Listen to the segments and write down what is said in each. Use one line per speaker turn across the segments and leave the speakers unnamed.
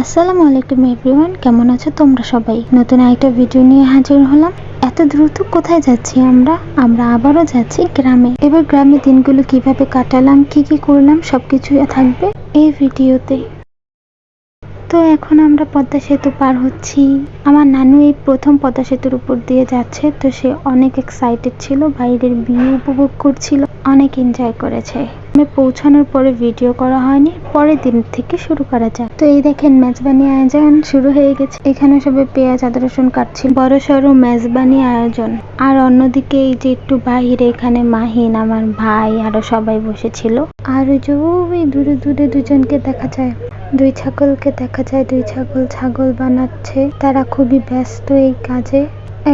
আসসালামু আলাইকুম এভরিওয়ান, কেমন আছো তোমরা সবাই? নতুন একটা ভিডিও নিয়ে হাজির হলাম। এত দ্রুত কোথায় যাচ্ছি আমরা আবারও যাচ্ছি গ্রামে। এবার গ্রামে দিনগুলো কিভাবে কাটালাম, কি কি করলাম, সবকিছু থাকবে এই ভিডিওতে। তো এখন আমরা পদ্মা সেতু পার হচ্ছি। আমার নানু এই প্রথম পদ্মা সেতুর উপর দিয়ে যাচ্ছে, তো সে অনেক এক্সাইটেড ছিল, বাইরের ভিউ উপভোগ করছিল, অনেক এনজয় করেছে। পৌঁছানোর পরে ভিডিও করা হয়নি, পরের দিন থেকে শুরু করা যায়। তো এই দেখেন মেজবানি আয়োজন শুরু হয়ে গেছে। এখানে সবাই পেঁয়াজ আদা রসুন কাটছিল, বড় সড়ো মেজবানি আয়োজন। আর অন্যদিকে এই যে একটু বাহিরে এখানে মাহিন, আমার ভাই, আরো সবাই বসেছিল। আর ওই যে ওই দূরে দূরে দুজনকে দেখা যায়, দুই ছাগলকে দেখা যায়। দুই ছাগল বানাচ্ছে, তারা খুবই ব্যস্ত এই কাজে।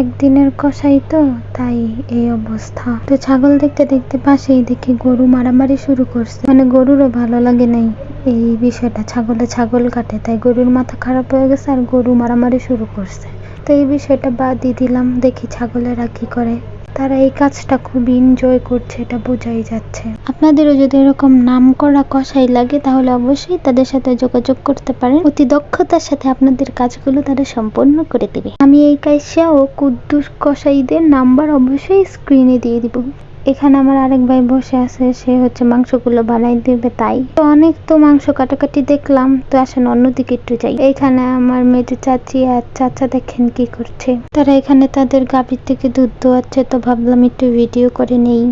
একদিনের কষাই তো, তাই এই অবস্থা। তো ছাগল দেখতে দেখতে পাশেই দেখি গরু মারামারি শুরু করছে। মানে গরুরও ভালো লাগে নাই এই বিষয়টা, ছাগল কাটে, তাই গরুর মাথা খারাপ হয়ে গেছে আর গরু মারামারি শুরু করছে। তো এই বিষয়টা বাদ দিয়ে দিলাম, দেখি ছাগলেরা কি করে। তারা এই কাজটা খুব এনজয় করছে, এটা বোঝাই যাচ্ছে। আপনাদেরও যদি এরকম নাম করা কষাই লাগে তাহলে অবশ্যই তাদের সাথে যোগাযোগ করতে পারেন। অতি দক্ষতার সাথে আপনাদের কাজগুলো তারা সম্পন্ন করে দেবে। আমি এই কাইসা ও কুদ্দুস কষাইদের নাম্বার অবশ্যই স্ক্রিনে দিয়ে দিব। এখানে আমার আরেক ভাই বসে আছে, সে হচ্ছে মাংসগুলো বানাই দিবে। তাই তো অনেক তো মাংস কাটাকাটি দেখলাম, তো আসেন অন্যদিকে একটু যাই। এইখানে আমার মেজো চাচি আর চাচা দেখেন কি করছে। তারা এখানে তাদের গাভীর থেকে দুধ দোয়াচ্ছে, তো ভাবলাম একটু ভিডিও করে নেই।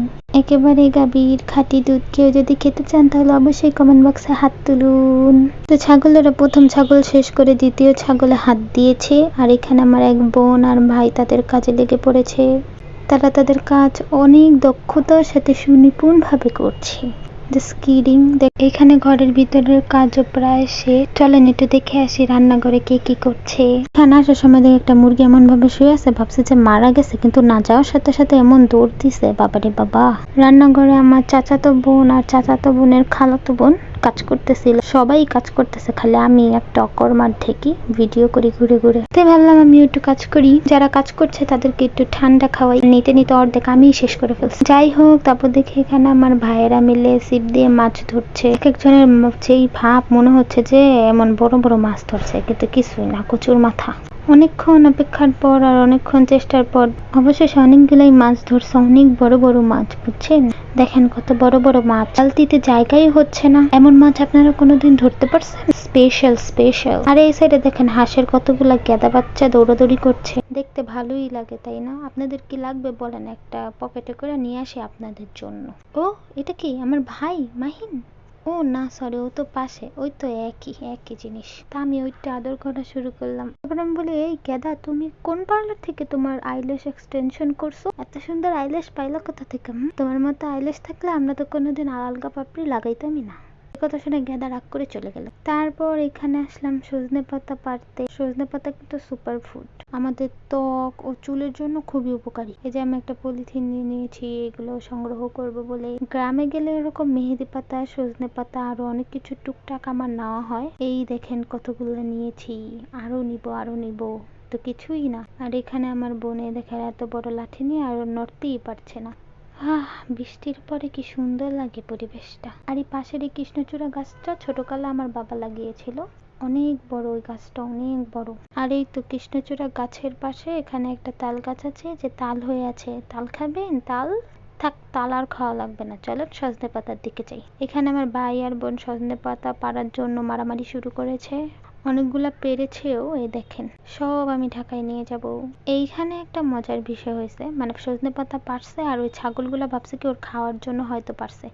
একেবারে গাভীর খাঁটি দুধ কেউ যদি খেতে চান তাহলে অবশ্যই কমেন্ট বক্সে হাত তুলুন। তো ছাগলেরা প্রথম ছাগল শেষ করে দ্বিতীয় ছাগলে হাত দিয়েছে। আর এখানে আমার এক বোন আর ভাই তাদের কাজে লেগে পড়েছে। তারা তাদের কাজ অনেক দক্ষতার সাথে সুনিপুণ ভাবে করছে। এখানে ঘরের ভিতরের কাজও প্রায় শেষ। চলেন একটু দেখে আসি রান্নাঘরে কে কি করছে। এখানে আসার সময় দেখে একটা মুরগি এমন ভাবে শুয়ে আছে, ভাবছে যে মারা গেছে, কিন্তু না যাওয়ার সাথে সাথে এমন দৌড় দিছে, বাবারে বাবা। রান্নাঘরে আমার চাচাতো বোন আর চাচাতো বোনের খালাতো বোন কাজ করতেছিল। সবাই কাজ করতেছে, খালি আমি একটা অকর্মার ঢেকি ভিডিও করি ঘুরে ঘুরে। তাই ভাবলাম আমি একটু কাজ করি, যারা কাজ করছে তাদেরকে একটু ঠান্ডা খাওয়াই। নিতে নিতে অর্ধেক আমি শেষ করে ফেলছি। যাই হোক, তারপর দেখি এখানে আমার ভাইয়েরা মিলে ছিপ দিয়ে মাছ ধরছে। এক একজনের যেই ভাব মনে হচ্ছে যে এমন বড় বড় মাছ ধরছে, কিন্তু কিছুই না, কচুর মাথা। অনেকক্ষণ অপেক্ষার পর আর অনেকক্ষণ চেষ্টার পর অবশেষে অনেকগুলাই মাছ ধরছে, অনেক বড় বড় মাছ, বুঝছেন? দেখেন কত বড় বড় মাছ, বালতিতে জায়গাই হচ্ছে না। এমন মাছ আপনারা কোনোদিন ধরতে পারছেন? স্পেশাল। আর এই সাইডে দেখেন হাঁসের কতগুলা গেদা বাচ্চা দৌড়াদৌড়ি করছে, দেখতে ভালোই লাগে, তাই না? আপনাদের কি লাগবে বলেন, একটা পকেটে করে নিয়ে আসি আপনাদের জন্য। ও এটা কি আমার ভাই মাহিন? ও না সরি, ও তো পাশে, ওই তো একই জিনিস। তা আমি ওইটা আদর করা শুরু করলাম। তারপর আমি বলি, এই গেদা তুমি কোন পার্লার থেকে তোমার আইল্যাশ এক্সটেনশন করছো? এত সুন্দর আইল্যাশ পাইলা কোথা থেকে? তোমার মতো আইল্যাশ থাকলে আমরা তো কোনোদিন আলগা পাপড়ি লাগাইতামই না। কথা শুনে গেদা রাগ করে চলে গেল। তারপর এখানে আসলাম সজনে পাতা পাড়তে। সজনে পাতা কিন্তু সুপার ফুড, আমাদের ত্বক ও চুলের জন্য খুবই উপকারী। এই যে আমি একটা পলিথিন নিয়ে নিয়েছি এগুলো সংগ্রহ করব বলে। গ্রামে গেলে এরকম মেহেদি পাতা, সজনে পাতা আরো অনেক কিছু টুকটাক আমার নেওয়া হয়। এই দেখেন কতগুলো নিয়েছি, আরো নিব তো কিছুই না। আর এখানে আমার বোনে দেখে এত বড় লাঠি নিয়ে আর নড়তেই পারছে না। বৃষ্টির পরে কি সুন্দর লাগে পরিবেশটা। আর এই পাশের এই কৃষ্ণচূড়া গাছটা ছোটকালে আমার বাবা লাগিয়েছিল, অনেক বড় ওই গাছটা, অনেক বড়। আর এই তো কৃষ্ণচূড়া গাছের পাশে এখানে একটা তাল গাছ আছে, যে তাল হয়ে আছে। তাল খাবেন? তাল থাক, তাল আর খাওয়া লাগবে না, চলো সজনে পাতার দিকে যাই। এখানে আমার ভাই আর বোন সজনে পাতা পাড়ার জন্য মারামারি শুরু করেছে। অনেকগুলা পেরেছেও, এই দেখেন সব আমি ঢাকায় নিয়ে যাব। এইখানে একটা মজার বিষয় হয়েছে, মানে সজনে পাতা পারছে আর ওই ছাগলগুলা ভাবছে কি ওর খাওয়ার জন্য হয়তো পারছে।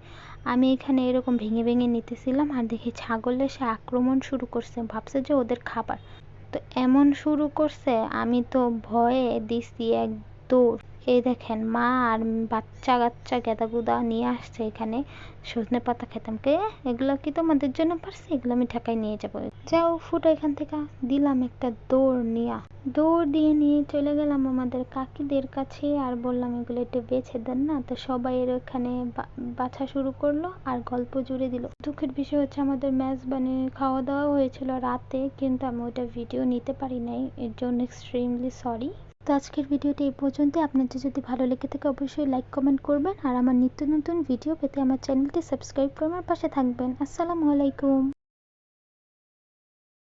আমি এখানে এরকম ভেঙে ভেঙে নিতেছিলাম আর দেখি ছাগল এসে আক্রমণ শুরু করছে, ভাবছে যে ওদের খাবার। তো এমন শুরু করছে, আমি তো ভয়ে দিছি এক দৌড়। এই দেখেন মা আর বাচ্চা কাচ্চা গেদাগুদা নিয়ে আসছে এখানে সজনে পাতা খেতাম। কে এগুলো কি তোমাদের জন্য পারছে? এগুলো আমি ঢাকায় নিয়ে যাবো। যাও ফুটো এখান থেকে। দিলাম একটা দৌড় দিয়ে নিয়ে চলে গেলাম আমাদের কাকিদের কাছে আর বললাম এগুলো একটু বেছে দেন না। তো সবাই এর ওখানে বাছা শুরু করলো আর গল্প জুড়ে দিল। দুঃখের বিষয় হচ্ছে আমাদের মেজবানি খাওয়া দাওয়া হয়েছিল রাতে, কিন্তু আমি ওইটা ভিডিও নিতে পারি নাই, এর জন্য এক্সট্রিমলি সরি। তো আজকের ভিডিওটি এই পর্যন্ত। আপনাদের যদি ভালো লেগে থাকে অবশ্যই লাইক কমেন্ট করবেন আর আমার নিত্য নতুন ভিডিও পেতে আমার চ্যানেলটি সাবস্ক্রাইব করে আমার পাশে থাকবেন। আসসালামু আলাইকুম।